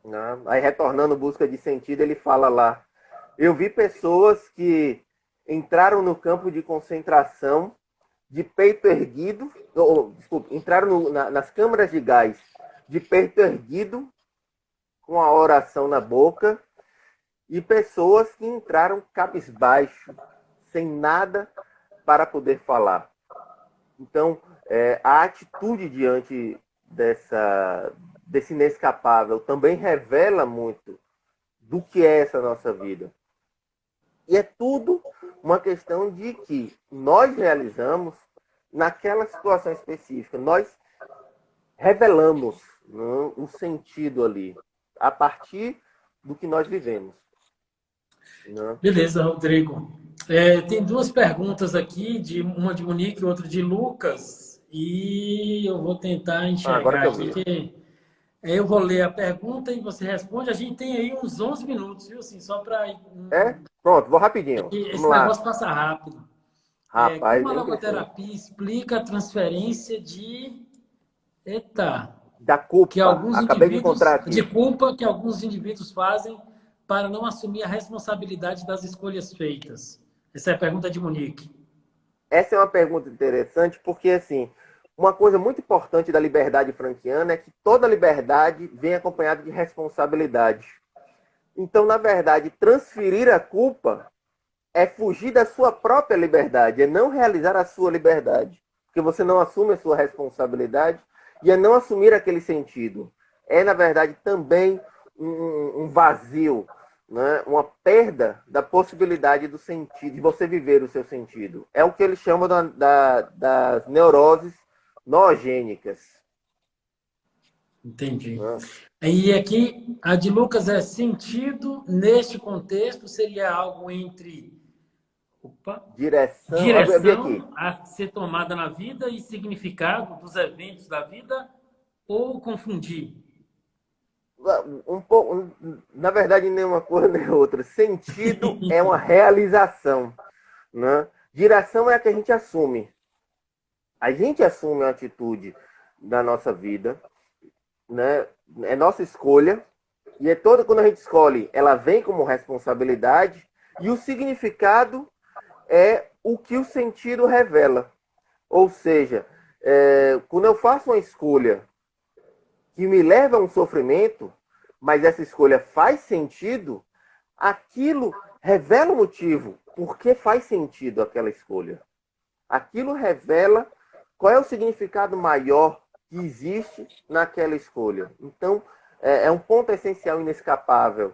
Né? Aí, retornando busca de sentido, ele fala lá. Eu vi pessoas que entraram no campo de concentração de peito erguido, entraram nas câmaras de gás de peito erguido, com a oração na boca, e pessoas que entraram cabisbaixo, sem nada para poder falar. Então, a atitude diante desse inescapável também revela muito do que é essa nossa vida. E é tudo uma questão de que nós realizamos naquela situação específica. Nós revelamos, né, um sentido ali, a partir do que nós vivemos. Né? Beleza, Rodrigo. Tem 2 perguntas aqui, uma de Monique e outra de Lucas, e eu vou tentar Agora enxergar que eu aqui, vi. que eu vou ler a pergunta e você responde. A gente tem aí uns 11 minutos, viu? Assim, só para... Pronto, vou rapidinho. Esse Vamos lá. negócio passa rápido. Rapaz, Como a é impressionante. logoterapia explica a transferência de... Eita! Da Que culpa. alguns Acabei de encontrar indivíduos... aqui. De culpa que alguns indivíduos fazem para não assumir a responsabilidade das escolhas feitas. Essa é a pergunta de Monique. essa é uma pergunta interessante, porque, assim, uma coisa muito importante da liberdade franquiana é que toda liberdade vem acompanhada de responsabilidade. Então, na verdade, transferir a culpa é fugir da sua própria liberdade, é não realizar a sua liberdade, porque você não assume a sua responsabilidade e é não assumir aquele sentido. É, na verdade, também um vazio, né? Uma perda da possibilidade do sentido, de você viver o seu sentido. É o que eles chamam das neuroses noogênicas. Entendi. Né? E aqui, a de Lucas é sentido, neste contexto, seria algo entre opa, Direção. Eu vi aqui. direção a ser tomada na vida e significado dos eventos da vida, ou confundir? Na verdade, nem uma coisa nem outra. Sentido é uma realização. Né? Direção é a que a gente assume. A gente assume uma atitude na nossa vida, né? É nossa escolha, e é toda quando a gente escolhe, ela vem como responsabilidade, e o significado é o que o sentido revela. Ou seja, quando eu faço uma escolha que me leva a um sofrimento, mas essa escolha faz sentido, aquilo revela o motivo, por que faz sentido aquela escolha. Aquilo revela qual é o significado maior que existe naquela escolha. Então, é um ponto essencial, inescapável,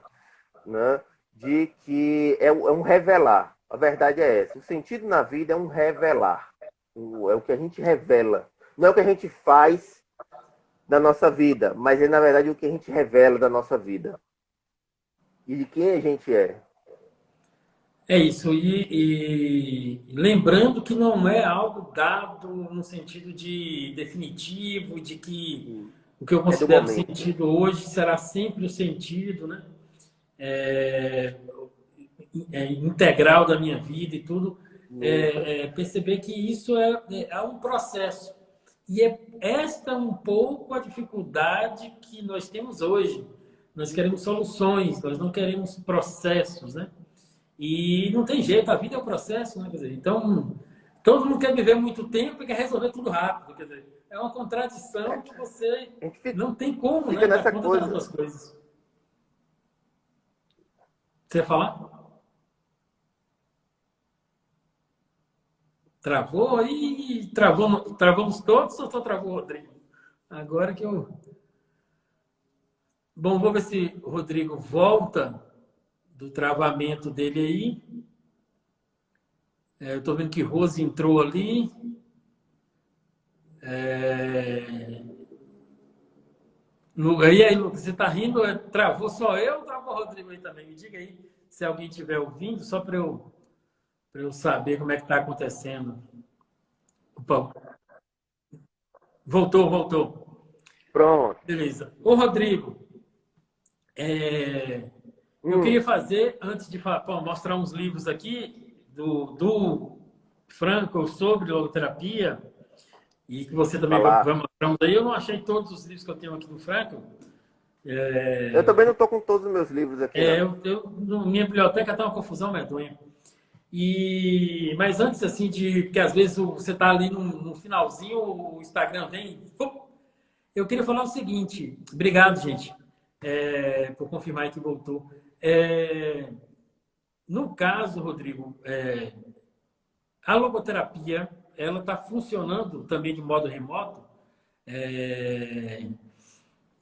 né, de que é um revelar. A verdade é essa. O sentido na vida é um revelar. É o que a gente revela. Não é o que a gente faz da nossa vida, mas é, na verdade, o que a gente revela da nossa vida. E de quem a gente é. É isso. E lembrando que não é algo dado no sentido de definitivo, de que o que eu É do considero momento. sentido hoje será sempre o sentido, né? É, integral da minha vida e tudo. Perceber que isso é um processo. E é esta um pouco a dificuldade que nós temos hoje. Nós queremos soluções, nós não queremos processos, né? E não tem jeito, a vida é um processo, né? Quer dizer, então, todo mundo quer viver muito tempo e quer resolver tudo rápido. Quer dizer, é uma contradição que você A gente fica, não tem como, fica né, dar nessa conta das coisa. duas coisas. Você ia falar? Travou aí? Travamos todos ou só travou o Rodrigo? Agora que eu. Bom, vou ver se o Rodrigo volta do travamento dele aí. Eu estou vendo que Rose entrou ali. É... E aí, Lucas, você está rindo? Travou só eu ou travou o Rodrigo aí também? Me diga aí se alguém estiver ouvindo, só para eu saber como é que está acontecendo. Opa, voltou, voltou. Pronto. Beleza. Ô, Rodrigo, eu queria fazer, antes de falar, mostrar uns livros aqui do Frankl sobre logoterapia, e que você também vai Falar. mostrar uns aí. Eu não achei todos os livros que eu tenho aqui do Frankl. Eu também não estou com todos os meus livros aqui, não. Minha biblioteca está uma confusão medonha. Mas antes, assim, porque às vezes você está ali no finalzinho, o Instagram vem. Eu queria falar o seguinte. Obrigado, gente, por confirmar que voltou. No caso, Rodrigo, a logoterapia ela está funcionando também de modo remoto.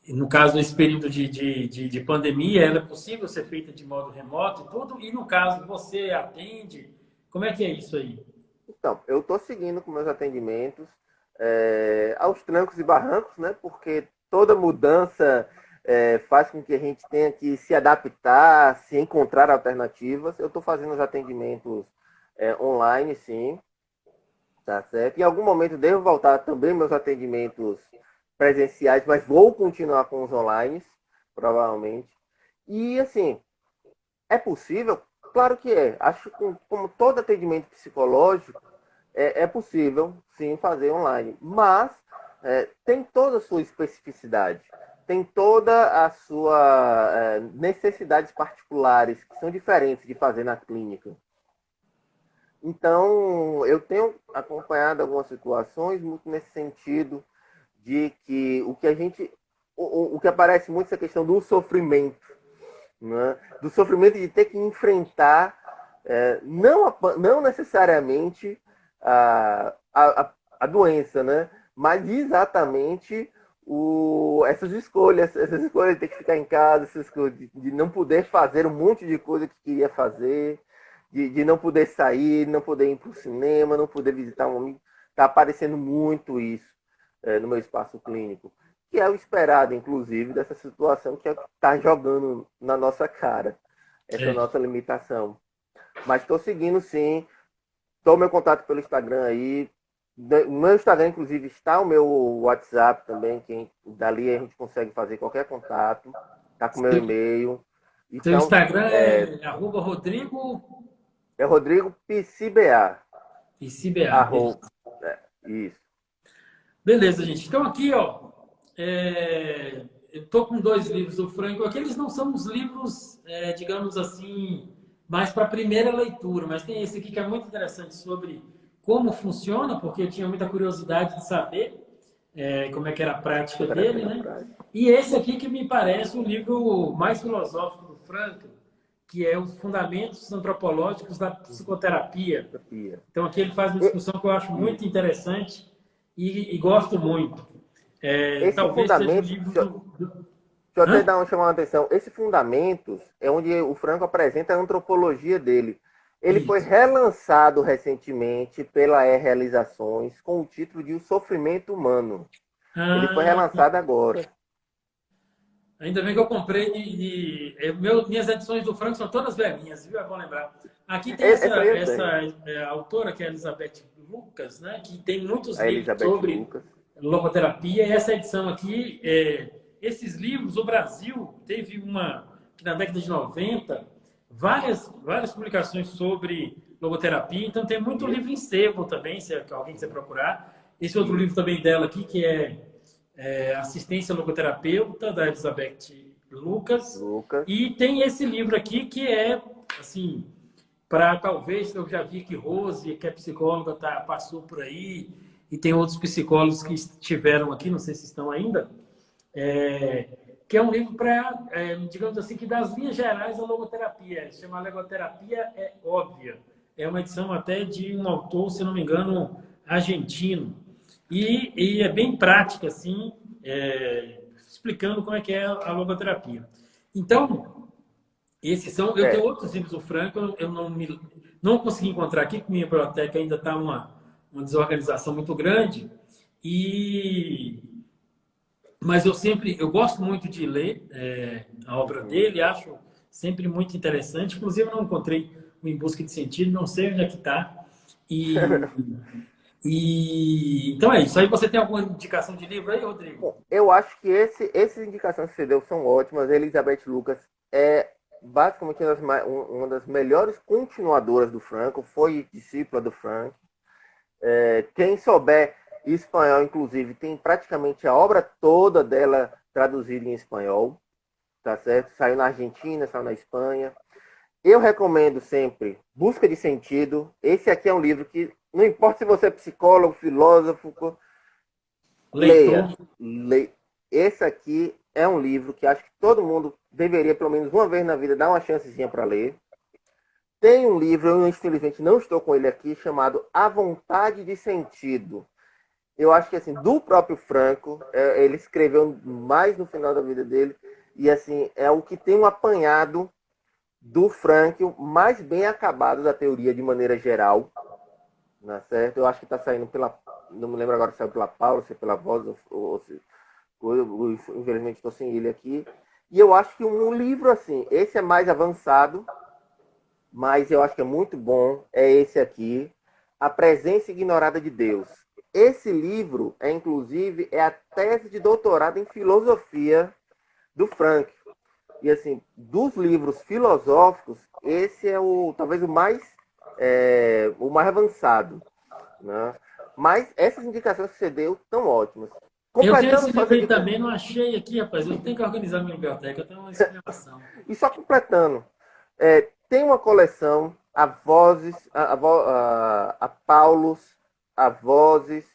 No caso, nesse período de pandemia, ela é possível ser feita de modo remoto e tudo. E no caso, você atende, como é que é isso aí? Então, eu estou seguindo com meus atendimentos aos trancos e barrancos, né? Porque toda mudança faz com que a gente tenha que se adaptar, se encontrar alternativas. Eu estou fazendo os atendimentos online, sim, tá certo? Em algum momento devo voltar também meus atendimentos presenciais, mas vou continuar com os online, provavelmente. E assim, é possível? Claro que é. Acho que como todo atendimento psicológico, é possível, sim, fazer online. Mas tem toda a sua especificidade. Tem toda a sua necessidades particulares, que são diferentes de fazer na clínica. Então, eu tenho acompanhado algumas situações muito nesse sentido de que o que a gente, o que aparece muito é essa questão do sofrimento, né? Do sofrimento de ter que enfrentar, não necessariamente a doença, né? Mas exatamente essas escolhas de ter que ficar em casa, essas escolhas de não poder fazer um monte de coisa que queria fazer, de não poder sair, não poder ir para o cinema, não poder visitar um amigo. Está aparecendo muito isso no meu espaço clínico, que é o esperado, inclusive, dessa situação que está jogando na nossa cara, essa É. nossa limitação. Mas estou seguindo, sim. Tome meu contato pelo Instagram aí. No meu Instagram, inclusive, está o meu WhatsApp também, que dali a gente consegue fazer qualquer contato. Está com o meu Seu, e-mail. seu Então, Instagram é @Rodrigo é Rodrigo PCBA. e CBA. Arroba, isso. Beleza, gente. Então aqui, ó, eu tô com 2 livros do Franco. Aqueles não são os livros, digamos assim, mais para primeira leitura, mas tem esse aqui que é muito interessante sobre como funciona, porque eu tinha muita curiosidade de saber como é que era a prática Operação dele, na né? prática. E esse aqui que me parece o livro mais filosófico do Franco, que é Os Fundamentos Antropológicos da Psicoterapia. Terapia. Então aqui ele faz uma discussão que eu acho muito Isso. interessante e gosto muito. Esse Talvez seja o fundamento, livro deixa eu até Hã? dar chamar a atenção. Esse Fundamentos é onde o Franco apresenta a antropologia dele. Ele foi Isso. relançado recentemente pela Realizações com o título de O Sofrimento Humano. Ele foi Ah, relançado agora. ainda bem que eu comprei minhas edições do Franco são todas velhinhas, viu? É bom lembrar. Aqui tem Essa aí eu tenho. autora, que é a Elizabeth Lucas, né? Que tem muitos A livros Elizabeth sobre Lucas. logoterapia. E essa edição aqui, esses livros, o Brasil teve que na década de 90, várias publicações sobre logoterapia. Então tem muito Isso, livro em sebo também, se alguém quiser procurar. Esse outro livro isso. também dela aqui, que é Assistência Logoterapeuta, da Elizabeth Lucas. Lucas. E tem esse livro aqui que é, assim, para talvez, eu já vi que Rose, que é psicóloga, passou por aí, e tem outros psicólogos que estiveram aqui, não sei se estão ainda, é, que é um livro para, digamos assim, que dá as linhas gerais da logoterapia. Se chama Logoterapia é Óbvia. É uma edição até de um autor, se não me engano, argentino. E é bem prática, assim, explicando como é que é a logoterapia. Então, esses são. Eu tenho É, outros livros do Franco, eu não consegui encontrar aqui, porque minha biblioteca ainda está uma desorganização muito grande. E, mas eu gosto muito de ler a obra uhum. dele, acho sempre muito interessante. Inclusive, eu não encontrei o Em Busca de Sentido, não sei onde é que está. E, então é isso. Aí você tem alguma indicação de livro aí, Rodrigo? Bom, eu acho que essas indicações que você deu são ótimas. A Elizabeth Lucas é basicamente uma das melhores continuadoras do Franco, foi discípula do Franco. Quem souber espanhol, inclusive, tem praticamente a obra toda dela traduzida em espanhol, tá certo? Saiu na Argentina, saiu na Espanha. Eu recomendo sempre Busca de Sentido. Esse aqui é um livro que, não importa se você é psicólogo, filósofo, Leitor. leia. Esse aqui é um livro que acho que todo mundo deveria, pelo menos uma vez na vida, dar uma chancezinha para ler. Tem um livro, eu infelizmente não estou com ele aqui, chamado A Vontade de Sentido. Eu acho que, assim, do próprio Franco, ele escreveu mais no final da vida dele, e, assim, é o que tem um apanhado do Franco mais bem acabado da teoria de maneira geral, né, certo? Eu acho que está saindo pela... Não me lembro agora se saiu pela Paula, se é pela Voz, ou se... Infelizmente estou sem ele aqui. E eu acho que um livro assim, esse é mais avançado, mas eu acho que é muito bom, é esse aqui, A Presença Ignorada de Deus. Esse livro inclusive, a tese de doutorado em filosofia do Frank. E assim, dos livros filosóficos, esse é talvez o mais avançado, né? Mas essas indicações que você deu estão ótimas. Eu tenho Completando esse só livro essa aí dica. também, não achei aqui, rapaz. Eu tenho que organizar minha biblioteca, eu tenho uma exclamação. E só completando, tem uma coleção a Vozes, a Paulus, a Vozes.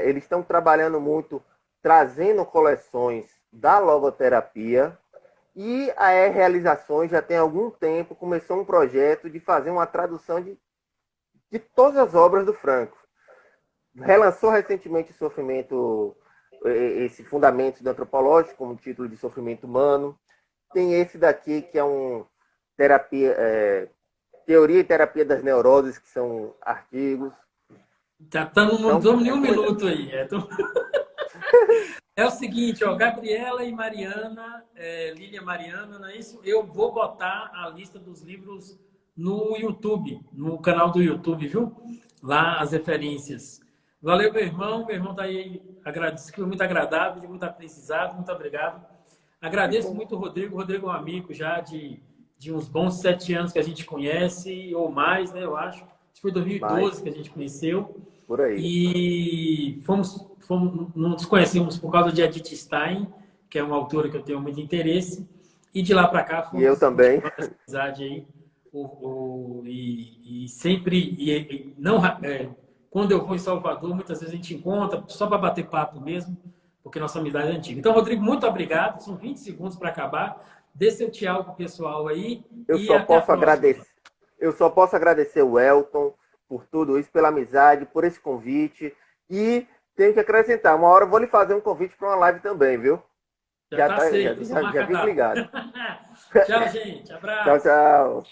Eles estão trabalhando muito, trazendo coleções da logoterapia. E a Realizações já tem algum tempo começou um projeto de fazer uma tradução de todas as obras do Franco. Relançou recentemente o Sofrimento, esse Fundamentos do Antropológico, como título de Sofrimento Humano. Tem esse daqui, que é um Teoria e Terapia das Neuroses, que são artigos. Não damos nem um minuto aí. É o seguinte, ó, Gabriela e Mariana, Lília Mariana, não é isso? Eu vou botar a lista dos livros no YouTube, no canal do YouTube, viu? Lá as referências. Valeu, meu irmão. Meu irmão tá aí, foi muito agradável, muito apreciado, muito obrigado. Agradeço muito o Rodrigo. O Rodrigo é um amigo já de uns bons 7 anos que a gente conhece, ou mais, né? Eu acho. Foi 2012 que a gente conheceu. Por aí. E nos conhecemos por causa de Edith Stein, que é uma autora que eu tenho muito interesse. E de lá para cá e eu também. Essa amizade aí. E sempre, quando eu vou em Salvador, muitas vezes a gente encontra só para bater papo mesmo, porque nossa amizade é antiga. Então, Rodrigo, muito obrigado. São 20 segundos para acabar. Dê seu tchau pro pessoal aí. Eu só posso agradecer o Elton por tudo isso, pela amizade, por esse convite. E tenho que acrescentar, uma hora eu vou lhe fazer um convite para uma live também, viu? Já fico ligado. Tchau, gente. Abraço. Tchau, tchau.